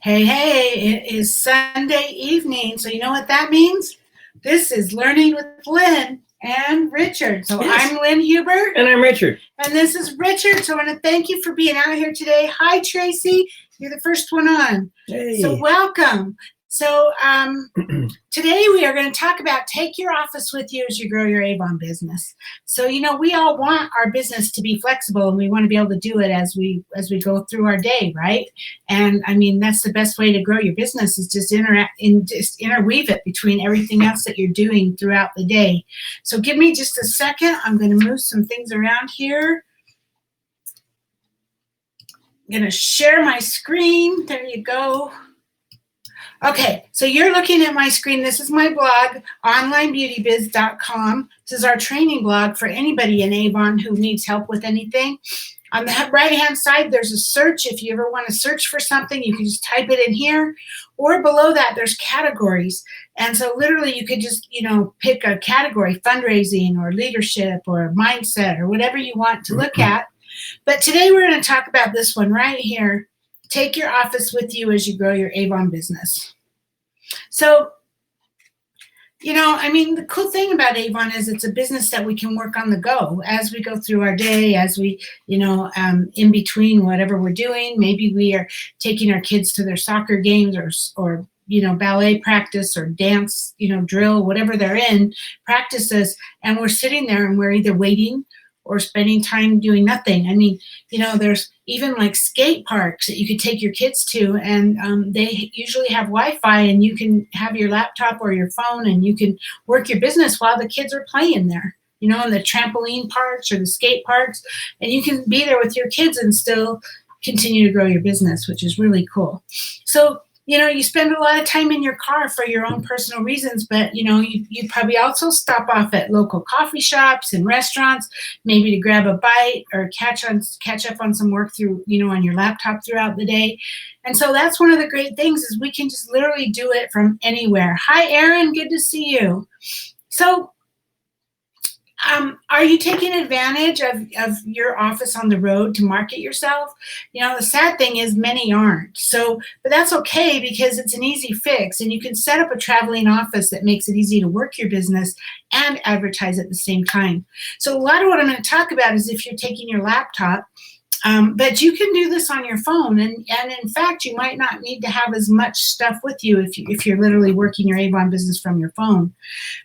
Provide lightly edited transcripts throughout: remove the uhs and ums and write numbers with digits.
Hey, hey, it is Sunday evening, so you know what that means? This is Learning with Lynn and Richard. So Yes. I'm Lynn Hubert. And I'm Richard. And this is Richard. So I want to thank you for being out here today. Hi, Tracy. You're the first one on. Hey. So welcome. So today we are going to talk about take your office with you as you grow your Avon business. So, you know, we all want our business to be flexible and we want to be able to do it as we go through our day, right? And I mean, that's the best way to grow your business is just interweave it between everything else that you're doing throughout the day. So give me just a second. I'm going to move some things around here. I'm going to share my screen. There you go. Okay, so you're looking at my screen. This is my blog, onlinebeautybiz.com. This is our training blog for anybody in Avon who needs help with anything. On the right-hand side, there's a search. If you ever want to search for something, you can just type it in here. Or below that, there's categories. And so literally you could just, pick a category, fundraising or leadership or mindset or whatever you want to look at. But today we're going to talk about this one right here. Take your office with you as you grow your Avon business. So, the cool thing about Avon is it's a business that we can work on the go as we go through our day, as we, in between whatever we're doing. Maybe we are taking our kids to their soccer games or ballet practice or dance, drill, whatever they're in, practices, and we're sitting there and we're either waiting or spending time doing nothing. I mean, there's even like skate parks that you could take your kids to, and they usually have Wi-Fi, and you can have your laptop or your phone, and you can work your business while the kids are playing there, in the trampoline parks or the skate parks, and you can be there with your kids and still continue to grow your business, which is really cool. So, you spend a lot of time in your car for your own personal reasons, but, you probably also stop off at local coffee shops and restaurants, maybe to grab a bite or catch up on some work through, on your laptop throughout the day. And so that's one of the great things is we can just literally do it from anywhere. Hi, Erin. Good to see you. So, are you taking advantage of your office on the road to market yourself? The sad thing is many aren't. So, but that's okay because it's an easy fix and you can set up a traveling office that makes it easy to work your business and advertise at the same time. So a lot of what I'm going to talk about is if you're taking your laptop, but you can do this on your phone. And in fact, you might not need to have as much stuff with you if you're literally working your Avon business from your phone.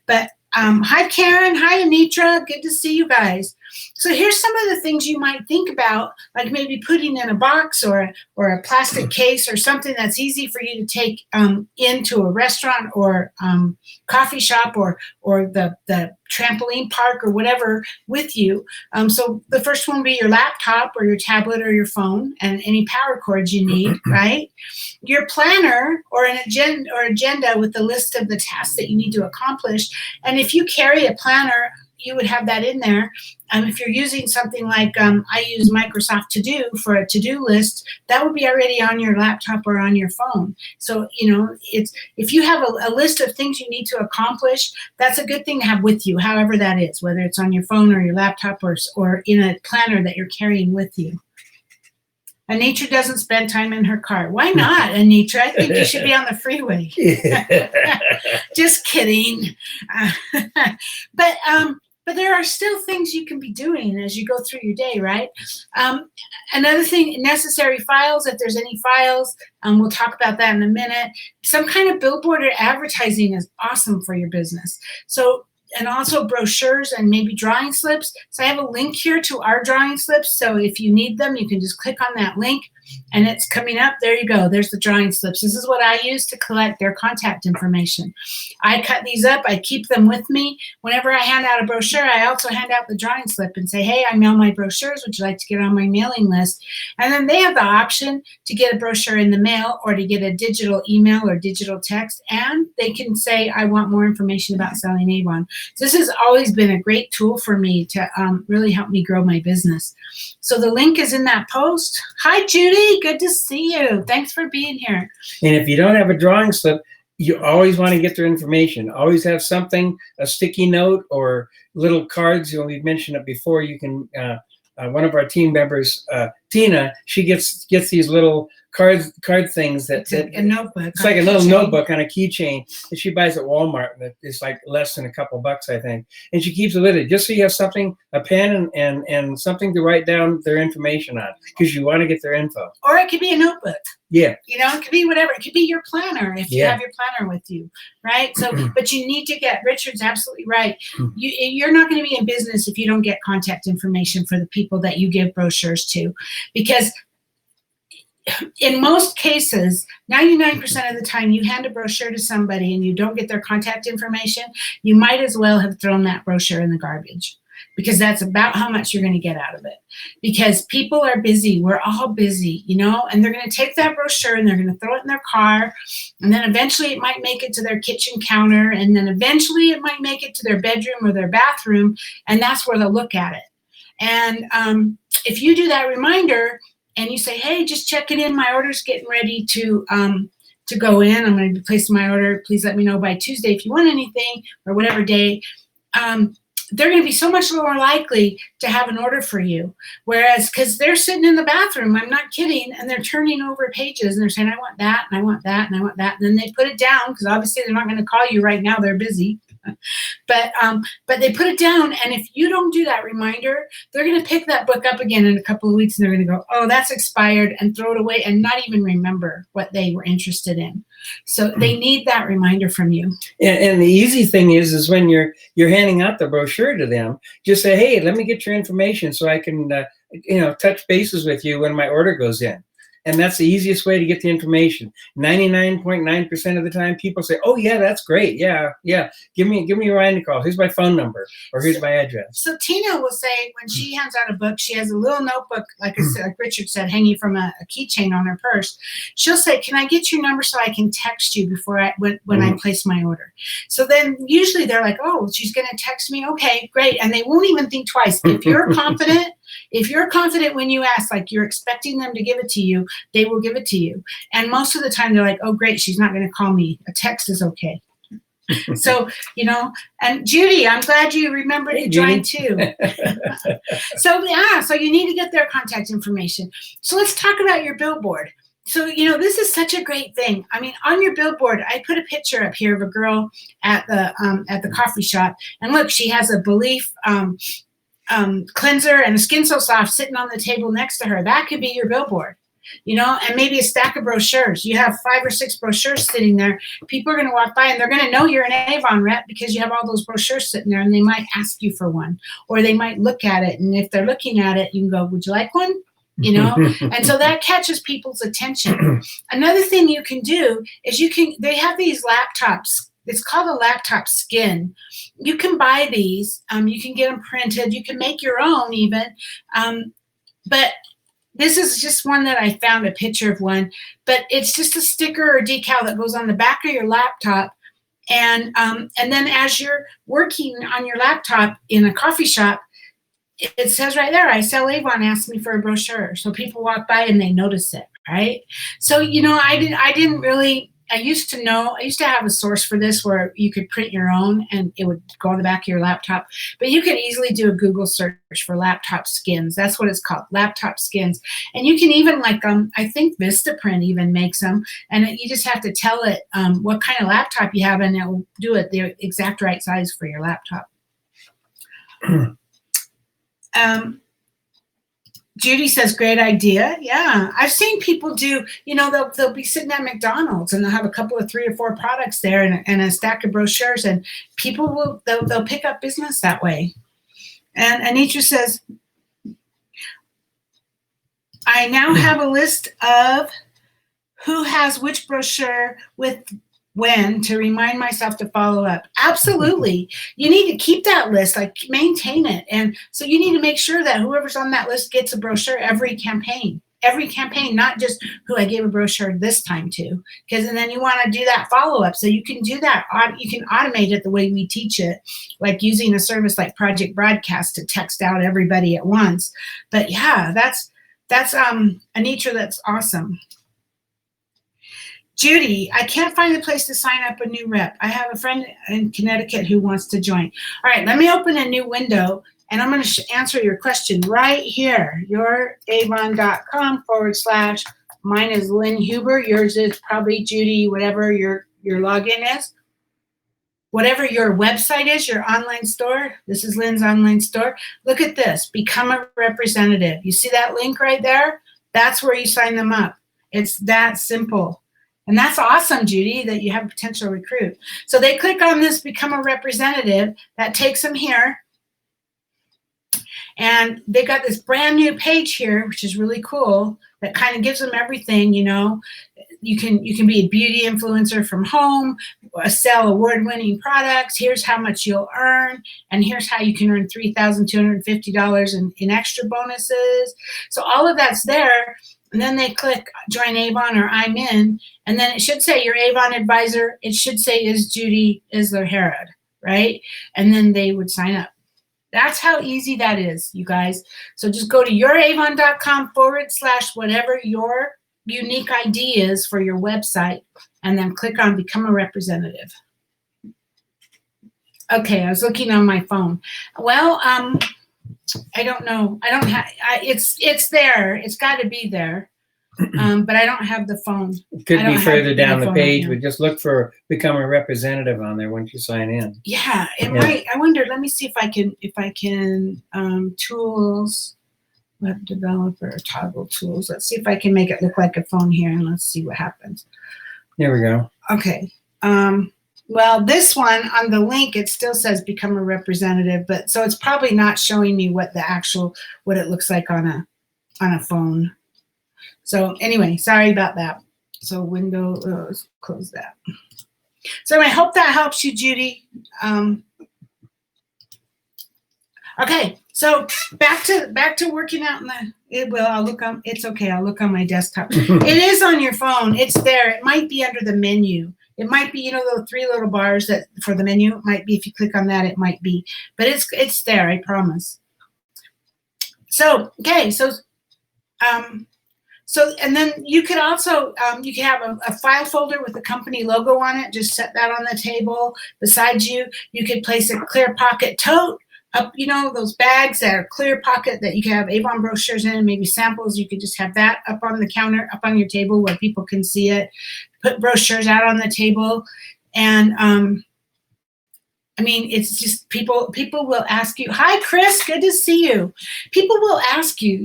But hi, Karen. Hi, Anitra. Good to see you guys. So here's some of the things you might think about, like maybe putting in a box or a plastic case or something that's easy for you to take into a restaurant or coffee shop or the trampoline park or whatever with you. So the first one would be your laptop or your tablet or your phone and any power cords you need, right? Your planner or an agenda with the list of the tasks that you need to accomplish. And if you carry a planner, you would have that in there. If you're using something like I use Microsoft To Do for a to-do list, that would be already on your laptop or on your phone. So, it's if you have a list of things you need to accomplish, that's a good thing to have with you, however that is, whether it's on your phone or your laptop or in a planner that you're carrying with you. Anitra doesn't spend time in her car. Why not, Anitra? I think you should be on the freeway. Just kidding. But there are still things you can be doing as you go through your day, right? Another thing, necessary files, if there's any files, we'll talk about that in a minute. Some kind of billboard or advertising is awesome for your business. So, and also brochures and maybe drawing slips. So I have a link here to our drawing slips. So if you need them, you can just click on that link and it's coming up. There you go. There's the drawing slips. This is what I use to collect their contact information. I cut these up. I keep them with me. Whenever I hand out a brochure, I also hand out the drawing slip and say, hey, I mail my brochures. Would you like to get on my mailing list? And then they have the option to get a brochure in the mail or to get a digital email or digital text. And they can say, I want more information about selling Avon. So this has always been a great tool for me to really help me grow my business. So the link is in that post. Hi, Judy. Good to see you. Thanks for being here. And if you don't have a drawing slip, you always want to get their information. Always have something, a sticky note or little cards. We've mentioned it before. You can, one of our team members Tina, she gets these little card things It's a notebook. it's like a little notebook on a keychain that she buys at Walmart. It's like less than a couple bucks, I think. And she keeps it with it just so you have something, a pen and something to write down their information on, because you want to get their info. Or it could be a notebook. Yeah. You know, it could be whatever. It could be your planner if you have your planner with you, right? So, but you need to get, Richard's absolutely right. You're not going to be in business if you don't get contact information for the people that you give brochures to, because in most cases, 99% of the time you hand a brochure to somebody and you don't get their contact information, you might as well have thrown that brochure in the garbage, because that's about how much you're going to get out of it. Because people are busy. We're all busy, you know, and they're going to take that brochure and they're going to throw it in their car. And then eventually it might make it to their kitchen counter. And then eventually it might make it to their bedroom or their bathroom. And that's where they'll look at it. And if you do that reminder, and you say, hey, just checking in, my order's getting ready to go in. I'm going to be placing my order. Please let me know by Tuesday if you want anything, or whatever day. They're going to be so much more likely to have an order for you. Whereas, because they're sitting in the bathroom, I'm not kidding, and they're turning over pages and they're saying, I want that, and I want that, and I want that. And then they put it down, because obviously they're not going to call you right now. They're busy. But they put it down, and if you don't do that reminder, they're going to pick that book up again in a couple of weeks, and they're going to go, oh, that's expired, and throw it away and not even remember what they were interested in. So they need that reminder from you. And the easy thing is when you're handing out the brochure to them, just say, hey, let me get your information so I can touch bases with you when my order goes in. And that's the easiest way to get the information. 99.9% of the time, people say, "Oh yeah, that's great. Yeah. Give me a Ryan to call. Here's my phone number, or here's my address." So Tina will say when she hands out a book, she has a little notebook, like I said, like Richard said, hanging from a keychain on her purse. She'll say, "Can I get your number so I can text you before when I place my order?" So then usually they're like, "Oh, she's going to text me. Okay, great," and they won't even think twice. If you're confident. If you're confident when you ask, like you're expecting them to give it to you, they will give it to you. And most of the time they're like, oh, great, she's not going to call me. A text is okay. So, and Judy, I'm glad you remembered to join too. So you need to get their contact information. So let's talk about your billboard. So, this is such a great thing. I mean, on your billboard, I put a picture up here of a girl at the coffee shop. And look, she has a Belief cleanser and a Skin So Soft sitting on the table next to her. That could be your billboard, and maybe a stack of brochures. You have 5 or 6 brochures sitting there. People are going to walk by and they're going to know you're an Avon rep because you have all those brochures sitting there, and they might ask you for one, or they might look at it. And if they're looking at it, you can go, would you like one? And so that catches people's attention. Another thing you can do is they have these laptops. It's called a laptop skin. You can buy these. You can get them printed. You can make your own even. But this is just one that I found a picture of one. But it's just a sticker or decal that goes on the back of your laptop. And then as you're working on your laptop in a coffee shop, it says right there, I sell Avon, ask me for a brochure. So people walk by and they notice it, right? So, I used to have a source for this where you could print your own and it would go on the back of your laptop. But you could easily do a Google search for laptop skins. That's what it's called, laptop skins. And you can even I think Vistaprint even makes them. And you just have to tell it what kind of laptop you have, and it will do it the exact right size for your laptop. Judy says, great idea. Yeah. I've seen people do, they'll be sitting at McDonald's and they'll have a couple of 3 or 4 products there and a stack of brochures, and people they'll pick up business that way. And Anitra says, I now have a list of who has which brochure with when to remind myself to follow up. Absolutely. You need to keep that list, maintain it. And so you need to make sure that whoever's on that list gets a brochure every campaign, not just who I gave a brochure this time to, and then you want to do that follow-up. So you can do that. You can automate it the way we teach it, like using a service like Project Broadcast to text out everybody at once. But yeah, that's Anitra, that's awesome. Judy, I can't find a place to sign up a new rep. I have a friend in Connecticut who wants to join. All right, let me open a new window And I'm going to answer your question right here. Youravon.com / mine is Lynn Huber. Yours is probably Judy, whatever your login is. Whatever your website is, your online store. This is Lynn's online store. Look at this. Become a representative. You see that link right there? That's where you sign them up. It's that simple. And that's awesome, Judy, that you have a potential recruit. So they click on this, become a representative. That takes them here. And they got this brand new page here, which is really cool, that kind of gives them everything, you know. You can be a beauty influencer from home, sell award-winning products. Here's how much you'll earn, and here's how you can earn $3,250 in extra bonuses. So all of that's there. And then they click join Avon or I'm in, and then it should say your Avon advisor. It should say is Judy Isler-Herod, right? And then they would sign up. That's how easy that is, you guys. So just go to youravon.com / whatever your unique ID is for your website, and then click on become a representative. Okay, I was looking on my phone. Well, I don't know. I don't have. It's there. It's got to be there. But I don't have the phone. It could be further down the page, but just look for become a representative on there once you sign in. Yeah, it might. I wonder. Let me see if I can. Tools, web developer, toggle tools. Let's see if I can make it look like a phone here, and let's see what happens. There we go. Okay. Well, this one on the link, it still says become a representative, but so it's probably not showing me what it looks like on a phone. So anyway, sorry about that. So let's close that. So I hope that helps you, Judy. Okay, so back to working out it's okay. I'll look on my desktop. It is on your phone. It's there. It might be under the menu. It might be, those 3 little bars that for the menu. It might be if you click on that, it might be. But it's there, I promise. So, okay, and then you could also, you can have a file folder with the company logo on it. Just set that on the table beside you. You could place a clear pocket tote up, those bags that are clear pocket that you can have Avon brochures in, maybe samples. You could just have that up on the counter, up on your table where people can see it. Put brochures out on the table. And it's just people will ask you, hi, Chris, good to see you. People will ask you,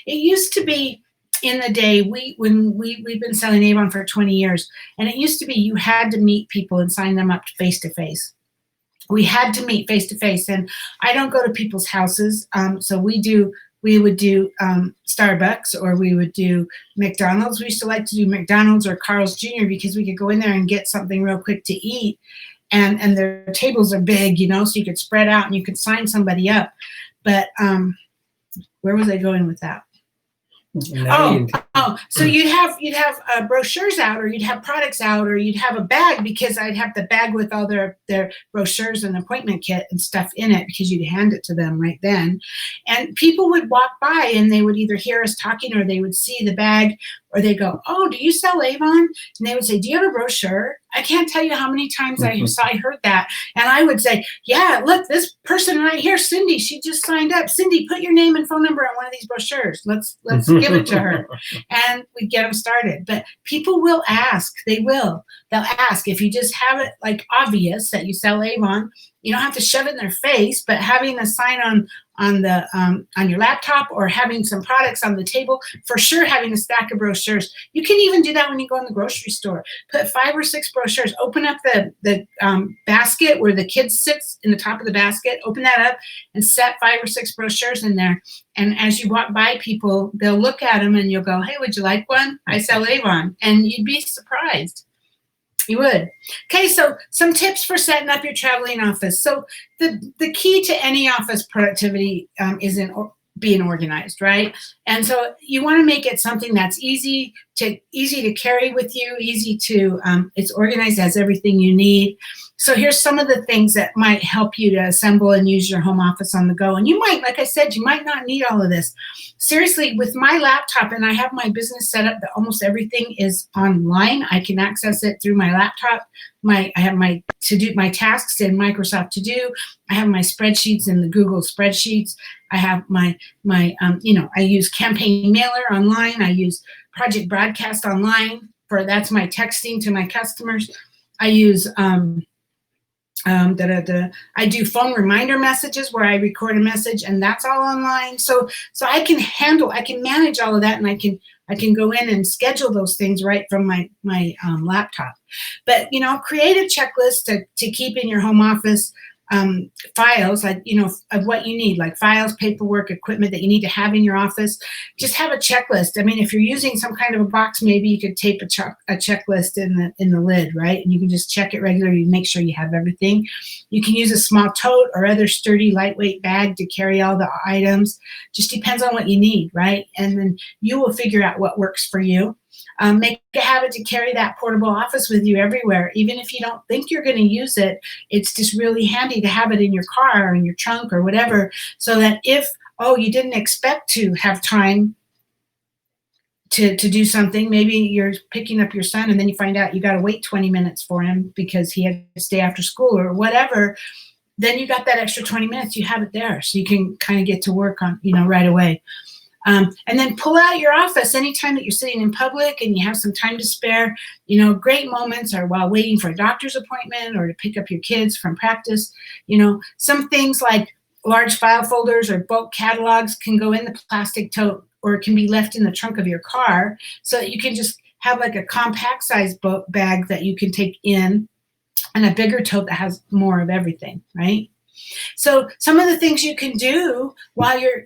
it used to be in the day, we've been selling Avon for 20 years, and it used to be you had to meet people and sign them up face-to-face. We had to meet face-to-face, and I don't go to people's houses, so we would do Starbucks, or we would do McDonald's. We used to like to do McDonald's or Carl's Jr. because we could go in there and get something real quick to eat, and their tables are big, so you could spread out and you could sign somebody up. But where was I going with that? So you'd have brochures out, or you'd have products out, or you'd have a bag, because I'd have the bag with all their brochures and appointment kit and stuff in it, because you'd hand it to them right then. And people would walk by and they would either hear us talking, or they would see the bag, or they go, oh, do you sell Avon? And they would say, do you have a brochure? I can't tell you how many times I heard that. And I would say, yeah, look, this person right here, Cindy, she just signed up. Cindy, put your name and phone number on one of these brochures. Let's give it to her. And we get them started. But people will ask. They'll ask. If you just have it like obvious that you sell Avon, you don't have to shove it in their face, but having a sign on your laptop, or having some products on the table, for sure having a stack of brochures. You can even do that when you go in the grocery store. Put 5 or 6 brochures, open up the basket where the kid sits in the top of the basket, open that up and set 5 or 6 brochures in there. And as you walk by people, they'll look at them and you'll go, hey, would you like one? I sell Avon. And you'd be surprised. You would. Okay, so some tips for setting up your traveling office. So the key to any office productivity is in being organized, right? And so you want to make it something that's easy to carry with you, easy to, it's organized, has everything you need. So here's some of the things that might help you to assemble and use your home office on the go. And you might, like I said, you might not need all of this. Seriously, with my laptop, and I have my business set up that almost everything is online. I can access it through my laptop. I have my my tasks in Microsoft To Do. I have my spreadsheets in the Google spreadsheets. I have my I use Campaign Mailer online. I use Project Broadcast online that's my texting to my customers. I use I do phone reminder messages where I record a message, and that's all online. So I can manage all of that, and I can go in and schedule those things right from my laptop. But create a checklist to keep in your home office files, like of what you need, like files, paperwork, equipment that you need to have in your office. Just have a checklist. I mean, if you're using some kind of a box, maybe you could tape a checklist in the lid, right? And you can just check it regularly, make sure you have everything. You can use a small tote or other sturdy, lightweight bag to carry all the items. Just depends on what you need, right? And then you will figure out what works for you. Make a habit to carry that portable office with you everywhere. Even if you don't think you're going to use it, it's just really handy to have it in your car or in your trunk or whatever, so that if, you didn't expect to have time to do something, maybe you're picking up your son and then you find out you got to wait 20 minutes for him because he had to stay after school or whatever, then you got that extra 20 minutes, you have it there. So you can kind of get to work on, right away. And then pull out your office anytime that you're sitting in public and you have some time to spare. Great moments are while waiting for a doctor's appointment or to pick up your kids from practice. Some things like large file folders or bulk catalogs can go in the plastic tote, or it can be left in the trunk of your car, so that you can just have like a compact size book bag that you can take in, and a bigger tote that has more of everything, right? So some of the things you can do while you're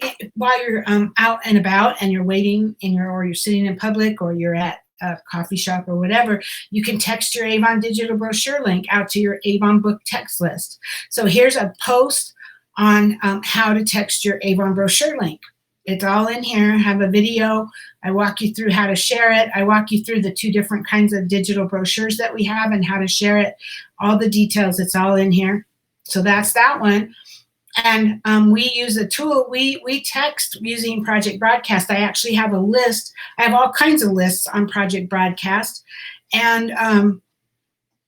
out and about and you're waiting or you're sitting in public or you're at a coffee shop or whatever, you can text your Avon digital brochure link out to your Avon book text list. So here's a post on how to text your Avon brochure link. It's all in here. I have a video. I walk you through how to share it. I walk you through the 2 different kinds of digital brochures that we have and how to share it. All the details, it's all in here. So that's that one. And we use a tool. We text using Project Broadcast. I actually have a list. I have all kinds of lists on Project Broadcast, and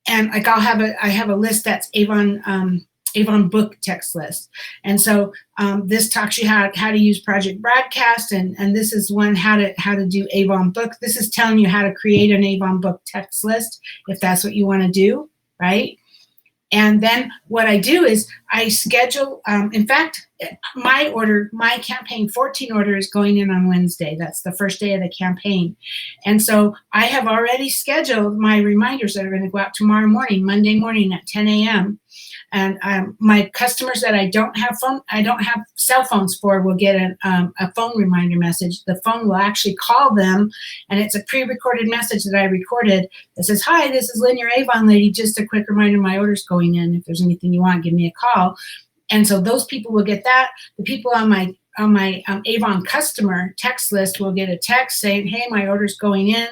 like I have a list that's Avon book text list. And so this talks you how to use Project Broadcast, and this is one how to do Avon book. This is telling you how to create an Avon book text list if that's what you want to do, right? And then what I do is I schedule, in fact, my campaign 14 order is going in on Wednesday. That's the first day of the campaign. And so I have already scheduled my reminders that are going to go out tomorrow morning, Monday morning at 10 a.m. And my customers that I don't have cell phones for will get a phone reminder message. The phone will actually call them, and it's a pre-recorded message that I recorded that says, "Hi, this is Lynn, your Avon lady. Just a quick reminder, my order's going in. If there's anything you want, give me a call." And so those people will get that. The people on my Avon customer text list will get a text saying, "Hey, my order's going in.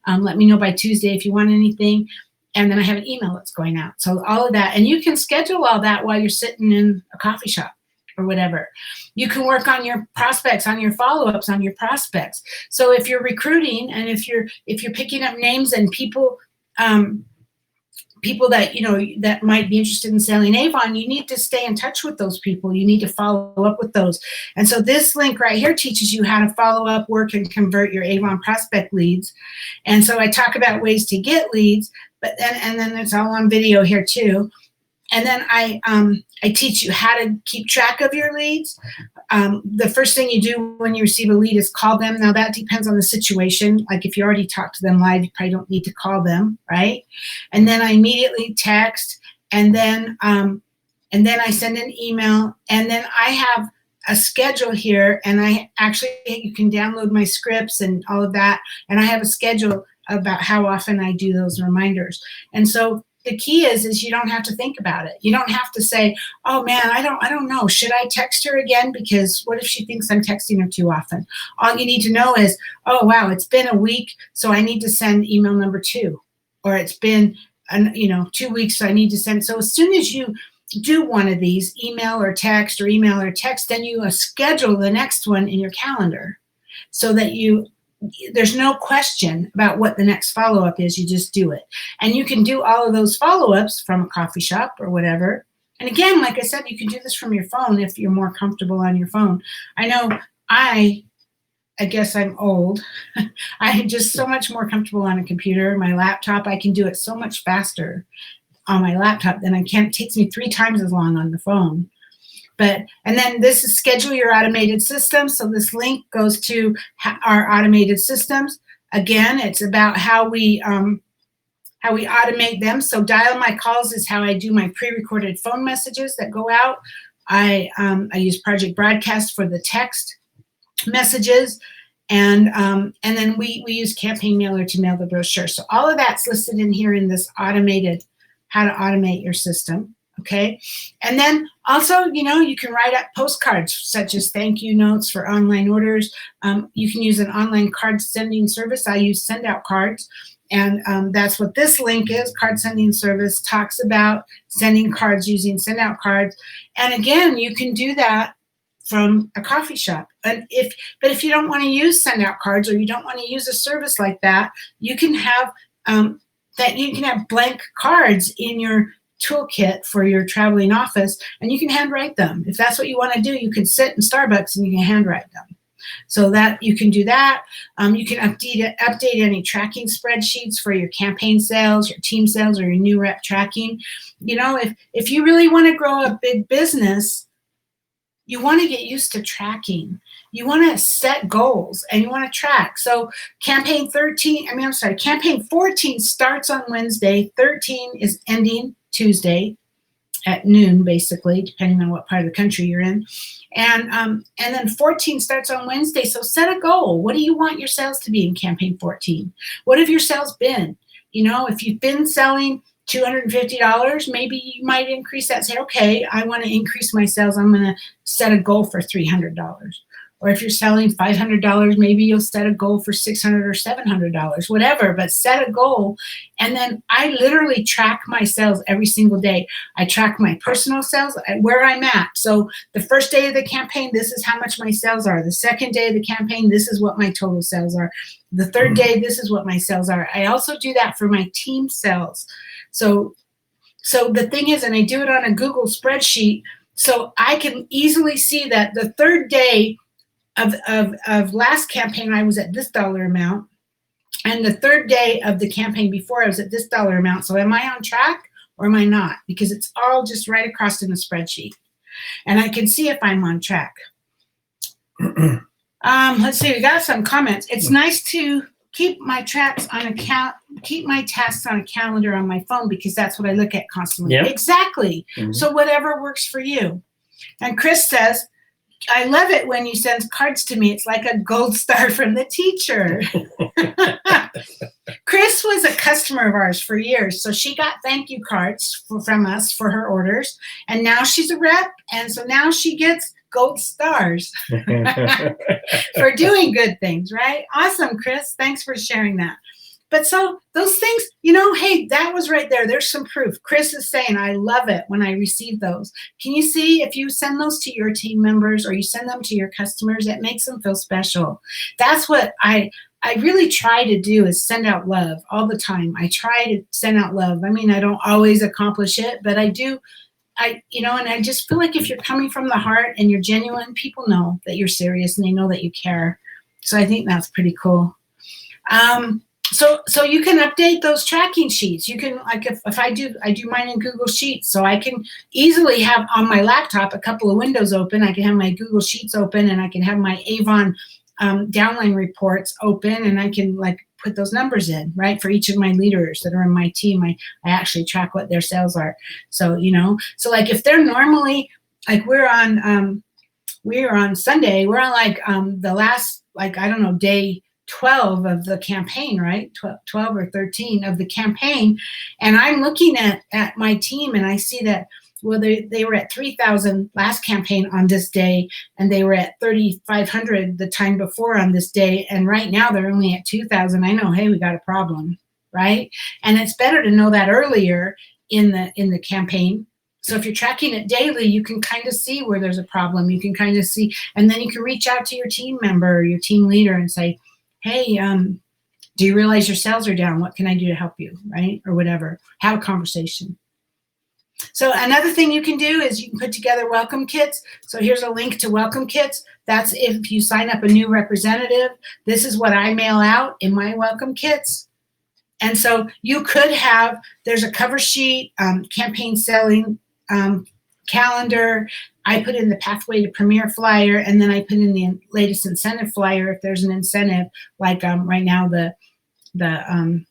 Let me know by Tuesday if you want anything." And then I have an email that's going out. So all of that. And you can schedule all that while you're sitting in a coffee shop or whatever. You can work on your prospects, on your follow-ups, on your prospects. So if you're recruiting and if you're picking up names and people that that might be interested in selling Avon, you need to stay in touch with those people. You need to follow up with those. And so this link right here teaches you how to follow up, work, and convert your Avon prospect leads. And so I talk about ways to get leads, but then it's all on video here too. And then I teach you how to keep track of your leads. The first thing you do when you receive a lead is call them. Now that depends on the situation. Like if you already talked to them live, you probably don't need to call them, right? And then I immediately text, and then I send an email, and then I have a schedule here, and you can download my scripts and all of that, and I have a schedule about how often I do those reminders. And so the key is you don't have to think about it. You don't have to say, "Oh man, I don't know. Should I text her again? Because what if she thinks I'm texting her too often?" All you need to know is, "Oh wow, it's been a week, so I need to send email number 2." Or it's been and 2 weeks I need to send. So as soon as you do one of these, email or text, then you schedule the next one in your calendar so that there's no question about what the next follow-up is. You just do it. And you can do all of those follow-ups from a coffee shop or whatever. And again, like I said, you can do this from your phone if you're more comfortable on your phone. I know I guess I'm old. I'm just so much more comfortable on a computer. My laptop, I can do it so much faster on my laptop than I can. It takes me 3 times as long on the phone. And then this is schedule your automated system. So this link goes to our automated systems. Again, it's about how we automate them. So dial my calls is how I do my pre-recorded phone messages that go out. I use Project Broadcast for the text messages, and then we use Campaign Mailer to mail the brochure. So all of that's listed in here in this automated, how to automate your system. Okay. And then also, you can write up postcards such as thank you notes for online orders. You can use an online card sending service. I use send out cards. And that's what this link is. Card sending service talks about sending cards using send out cards. And again, you can do that from a coffee shop. But if you don't want to use send out cards, or you don't want to use a service like that, you can have blank cards in your toolkit for your traveling office, and you can handwrite them. If that's what you want to do, you can sit in Starbucks and you can handwrite them. So that you can do that. You can update any tracking spreadsheets for your campaign sales, your team sales, or your new rep tracking. If you really want to grow a big business, you want to get used to tracking. You want to set goals and you want to track. So campaign 14 starts on Wednesday. 13 is ending Tuesday at noon, basically, depending on what part of the country you're in. And then 14 starts on Wednesday. So set a goal. What do you want your sales to be in campaign 14? What have your sales been? If you've been selling $250, maybe you might increase that. Say, okay, I want to increase my sales. I'm going to set a goal for $300. Or if you're selling $500, maybe you'll set a goal for $600 or $700, whatever, but set a goal. And then I literally track my sales every single day. I track my personal sales, where I'm at. So the first day of the campaign, this is how much my sales are. The second day of the campaign, this is what my total sales are. The third day, this is what my sales are. I also do that for my team sales. So the thing is, and I do it on a Google spreadsheet, so I can easily see that the third day of last campaign, I was at this dollar amount. And the third day of the campaign before, I was at this dollar amount. So am I on track or am I not? Because it's all just right across in the spreadsheet. And I can see if I'm on track. Let's see, we got some comments. It's nice to keep my tasks on a calendar on my phone, because that's what I look at constantly. Yeah. Exactly. Mm-hmm. So whatever works for you. And Chris says, I love it when you send cards to me. It's like a gold star from the teacher. Chris was a customer of ours for years. So she got thank you cards from us for her orders. And now she's a rep. And so now she gets gold stars for doing good things, right? Awesome, Chris. Thanks for sharing that. But so those things, hey, that was right there. There's some proof. Chris is saying, I love it when I receive those. Can you see if you send those to your team members or you send them to your customers, it makes them feel special. That's what I really try to do, is send out love all the time. I try to send out love. I mean, I don't always accomplish it, but I do. And I just feel like if you're coming from the heart and you're genuine, people know that you're serious and they know that you care. So I think that's pretty cool. So you can update those tracking sheets. You can, like, if I do mine in Google Sheets, so I can easily have on my laptop a couple of windows open. I can have my Google Sheets open, and I can have my Avon downline reports open, and I can put those numbers in, right, for each of my leaders that are in my team. I actually track what their sales are. So, so if they're normally, we're on Sunday, we're on the last, day 12 of the campaign, right? 12 or 13 of the campaign. And I'm looking at my team, and I see that, well, they were at 3,000 last campaign on this day, and they were at 3,500 the time before on this day. And right now they're only at 2,000. I know, hey, we got a problem. right? And it's better to know that earlier in the campaign. So if you're tracking it daily, you can kind of see where there's a problem. You can kind of see, and then you can reach out to your team member or your team leader and say, hey, do you realize your sales are down? What can I do to help you, right? Or whatever. Have a conversation. So another thing you can do is you can put together welcome kits. So here's a link to welcome kits. That's if you sign up a new representative. This is what I mail out in my welcome kits. And so you could have, there's a cover sheet, campaign selling calendar. I put in the Pathway to Premier flyer, and then I put in the latest incentive flyer if there's an incentive, like right now the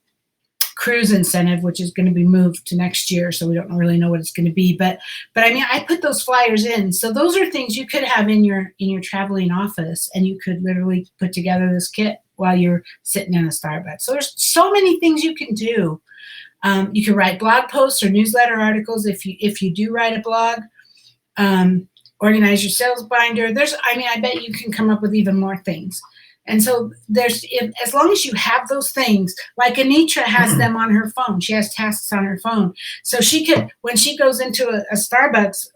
cruise incentive, which is going to be moved to next year, so we don't really know what it's going to be. But I mean, I put those flyers in. So those are things you could have in your traveling office, and you could literally put together this kit while you're sitting in a Starbucks. So there's so many things you can do. You can write blog posts or newsletter articles if you do write a blog. Organize your sales binder. I bet you can come up with even more things. And so as long as you have those things, like Anitra has them on her phone. She has tasks on her phone. So she could, when she goes into a Starbucks,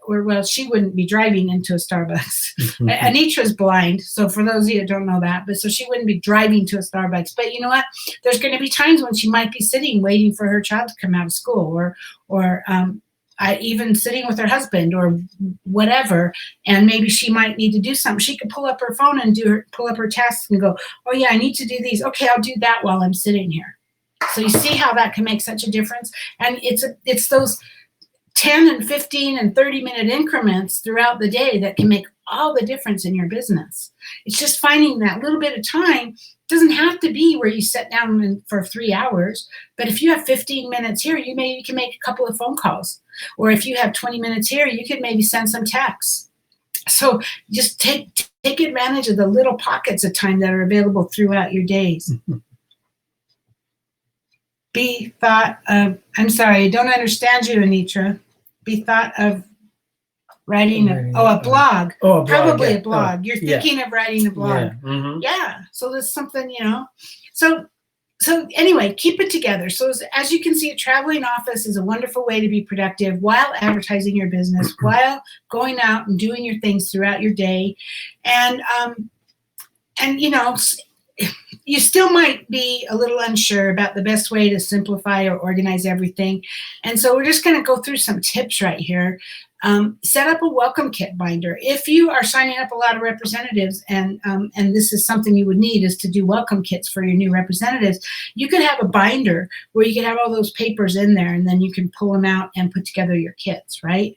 she wouldn't be driving into a Starbucks. Anitra's blind. So for those of you that don't know that, so she wouldn't be driving to a Starbucks. But you know what? There's going to be times when she might be sitting waiting for her child to come out of school, or even sitting with her husband or whatever, and maybe she might need to do something. She could pull up her phone and pull up her tasks and go, oh yeah, I need to do these. Okay, I'll do that while I'm sitting here. So you see how that can make such a difference? And it's those 10 and 15 and 30-minute increments throughout the day that can make all the difference in your business. It's just finding that little bit of time. It doesn't have to be where you sit down for 3 hours, but if you have 15 minutes here, you can make a couple of phone calls. Or if you have 20 minutes here, you could maybe send some texts. So just take advantage of the little pockets of time that are available throughout your days. Be thought of, I'm sorry, I don't understand you, Anitra. Be thought of writing a blog. Probably a blog. You're thinking of writing a blog. Yeah. So there's something, So anyway, keep it together. So as you can see, a traveling office is a wonderful way to be productive while advertising your business, while going out and doing your things throughout your day. And you still might be a little unsure about the best way to simplify or organize everything. And so we're just going to go through some tips right here. Set up a welcome kit binder. If you are signing up a lot of representatives, and this is something you would need, is to do welcome kits for your new representatives, you could have a binder where you could have all those papers in there, and then you can pull them out and put together your kits, right?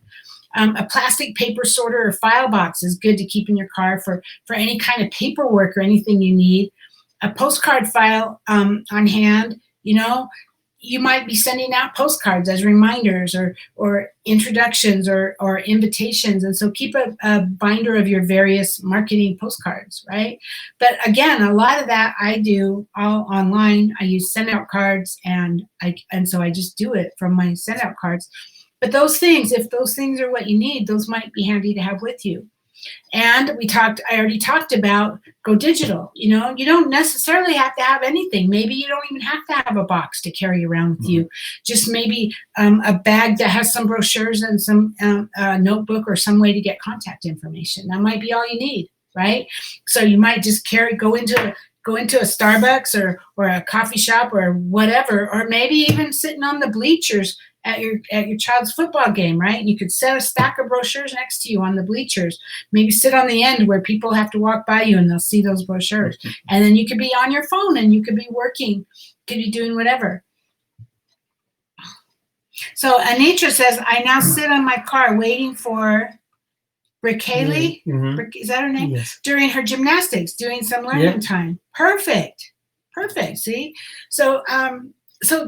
A plastic paper sorter or file box is good to keep in your car for any kind of paperwork or anything you need. A postcard file on hand, you might be sending out postcards as reminders or introductions or invitations. And so keep a binder of your various marketing postcards, right? But again, a lot of that I do all online. I use send out cards, and so I just do it from my send out cards. But those things, if those things are what you need, those might be handy to have with you. And I already talked about go digital. You don't necessarily have to have anything. Maybe you don't even have to have a box to carry around with you. Just maybe a bag that has some brochures and some notebook or some way to get contact information. That might be all you need, right? So you might just go into a Starbucks or a coffee shop or whatever, or maybe even sitting on the bleachers at your child's football game, right? And you could set a stack of brochures next to you on the bleachers. Maybe sit on the end where people have to walk by you and they'll see those brochures. And then you could be on your phone and you could be working, could be doing whatever. So Anitra says, I now sit on my car waiting for Brickhaley, is that her name? Yes. During her gymnastics, doing some learning time. Perfect. See? So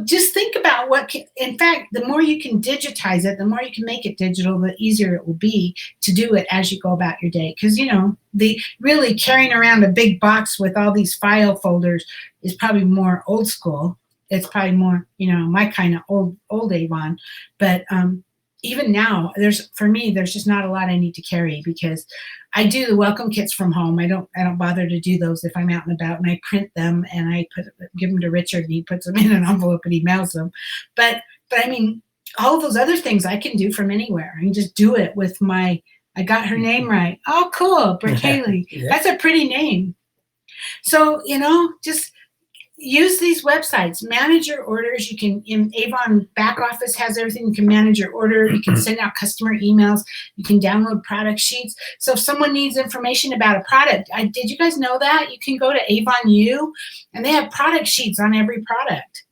just think about in fact, the more you can digitize it, the more you can make it digital, the easier it will be to do it as you go about your day. Because, the really carrying around a big box with all these file folders is probably more old school. It's probably more, my kind of old Avon. But even now, for me, there's just not a lot I need to carry because I do the welcome kits from home. I don't bother to do those if I'm out and about, and I print them and I give them to Richard and he puts them in an envelope and he mails them. But I mean, all of those other things I can do from anywhere. I can just do it with I got her name right. Oh, cool, Haley. Yeah. That's a pretty name. So, just use these websites, manage your orders. You can, in Avon back office has everything. You can manage your order. You can send out customer emails. You can download product sheets. So if someone needs information about a product, did you guys know that? You can go to Avon U and they have product sheets on every product.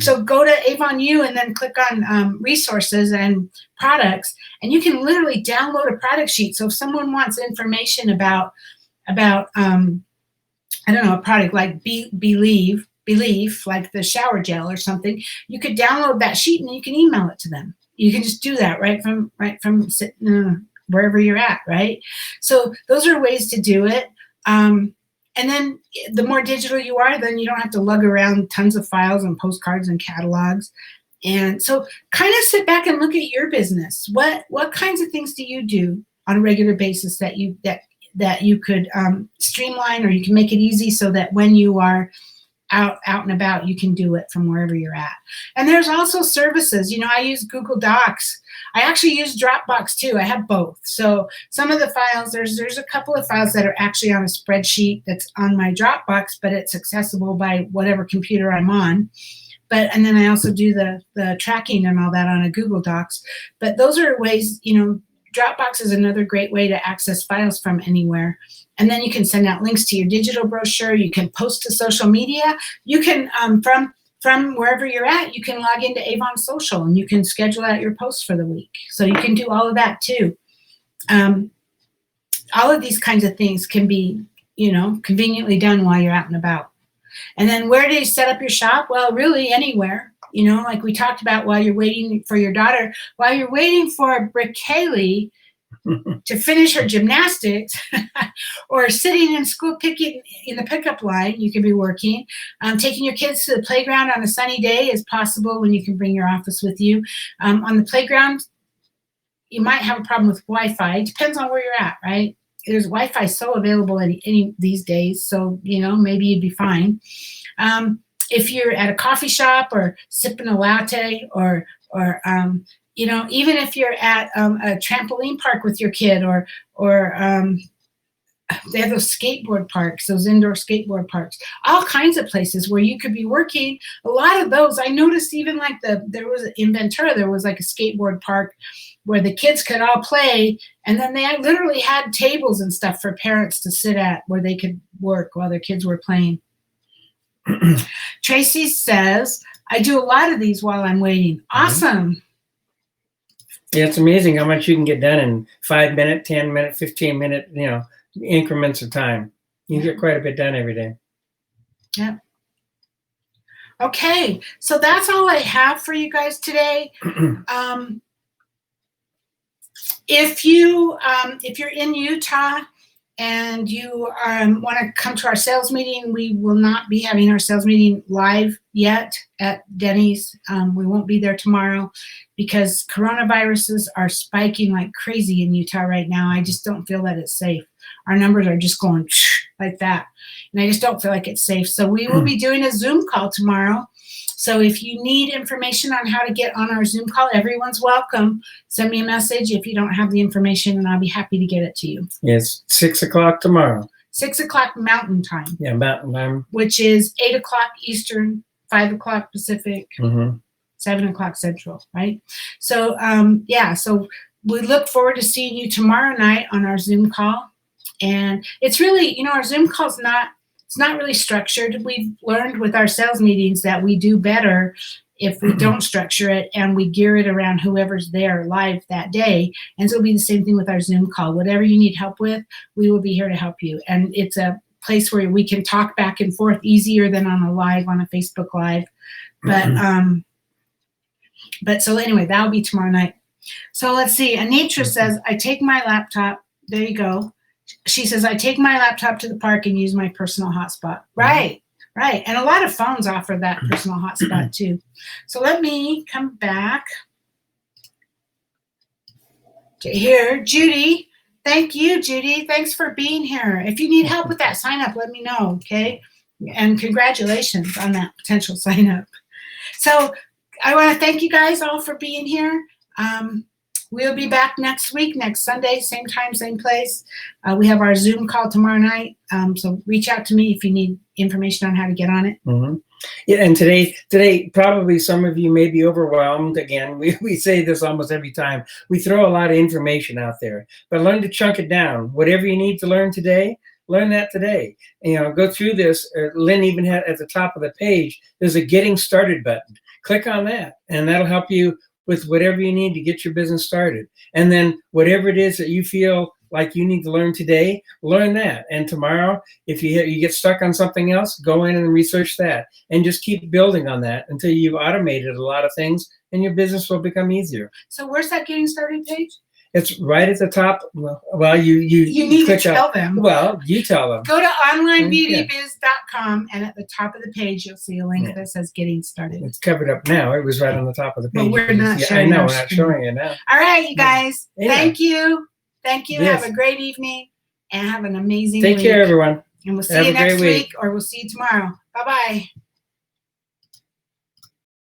So go to Avon U and then click on resources and products, and you can literally download a product sheet. So if someone wants information about I don't know, a product like Believe, like the shower gel or something, you could download that sheet and you can email it to them. You can just do that right from wherever you're at, right? So those are ways to do it. And then the more digital you are, then you don't have to lug around tons of files and postcards and catalogs. And so kind of sit back and look at your business. What kinds of things do you do on a regular basis that you could streamline, or you can make it easy so that when you are out and about, you can do it from wherever you're at. And there's also services. I use Google Docs. I actually use Dropbox too. I have both. So some of the files, there's a couple of files that are actually on a spreadsheet that's on my Dropbox, but it's accessible by whatever computer I'm on. And then I also do the tracking and all that on a Google Docs. But those are ways, Dropbox is another great way to access files from anywhere. And then you can send out links to your digital brochure. You can post to social media. You can, from wherever you're at, you can log into Avon Social and you can schedule out your posts for the week. So you can do all of that too. All of these kinds of things can be, conveniently done while you're out and about. And then where do you set up your shop? Well, really anywhere. Like we talked about, while you're waiting for your daughter, while you're waiting for Haley to finish her gymnastics, or sitting in school picking in the pickup line, you could be working. Taking your kids to the playground on a sunny day is possible when you can bring your office with you. On the playground, you might have a problem with Wi-Fi. It depends on where you're at, right? There's Wi-Fi so available any these days, so maybe you'd be fine. If you're at a coffee shop or sipping a latte, or even if you're at a trampoline park with your kid, or they have those skateboard parks, those indoor skateboard parks, all kinds of places where you could be working. A lot of those, I noticed, even like in Ventura, there was like a skateboard park where the kids could all play, and then they literally had tables and stuff for parents to sit at where they could work while their kids were playing. Tracy says, I do a lot of these while I'm waiting. Awesome. Yeah, it's amazing how much you can get done in 5 minute, 10 minute, 15 minute, increments of time. You can get quite a bit done every day. Yeah. Okay, so that's all I have for you guys today. If you're in Utah and you want to come to our sales meeting, we will not be having our sales meeting live yet at Denny's. We won't be there tomorrow because coronaviruses are spiking like crazy in Utah right now. I just don't feel that it's safe. Our numbers are just going like that, and I just don't feel like it's safe. So we will be doing a Zoom call tomorrow. So if you need information on how to get on our Zoom call, everyone's welcome. Send me a message if you don't have the information, and I'll be happy to get it to you. Yes, 6 o'clock tomorrow. 6 o'clock Mountain Time. Yeah, Mountain Time. Which is 8 o'clock Eastern, 5 o'clock Pacific, 7 o'clock Central, right? So, so we look forward to seeing you tomorrow night on our Zoom call. And it's really, our Zoom call's it's not really structured. We've learned with our sales meetings that we do better if we don't structure it and we gear it around whoever's there live that day. And so it'll be the same thing with our Zoom call. Whatever you need help with, we will be here to help you. And it's a place where we can talk back and forth easier than on a Facebook Live. But so anyway, that'll be tomorrow night. So let's see. Anitra says, I take my laptop. There you go. She says, I take my laptop to the park and use my personal hotspot. Right. And a lot of phones offer that personal hotspot too. So let me come back. Here, Judy. Thank you, Judy. Thanks for being here. If you need help with that sign up, let me know, okay? And congratulations on that potential sign up. So I want to thank you guys all for being here. We'll be back next week, next Sunday, same time, same place. We have our Zoom call tomorrow night. So reach out to me if you need information on how to get on it. Mm-hmm. Yeah, and today, probably some of you may be overwhelmed. Again, we say this almost every time. We throw a lot of information out there, but learn to chunk it down. Whatever you need to learn today, learn that today. Go through this. Lynn even had at the top of the page, there's a getting started button. Click on that, and that'll help you with whatever you need to get your business started. And then whatever it is that you feel like you need to learn today, learn that. And tomorrow, if you get stuck on something else, go in and research that and just keep building on that until you've automated a lot of things and your business will become easier. So where's that getting started page? It's right at the top. Well, you need to tell them. Well, you tell them. Go to onlinebeautybiz.com, and at the top of the page, you'll see a link that says Getting Started. It's covered up now. It was right on the top of the page. But we're not showing. I know, we're not showing it now. All right, you guys. Yeah. Thank you. Thank you. Yes. Have a great evening, and have an amazing week. Take care, everyone. And we'll see you next week, or we'll see you tomorrow. Bye-bye.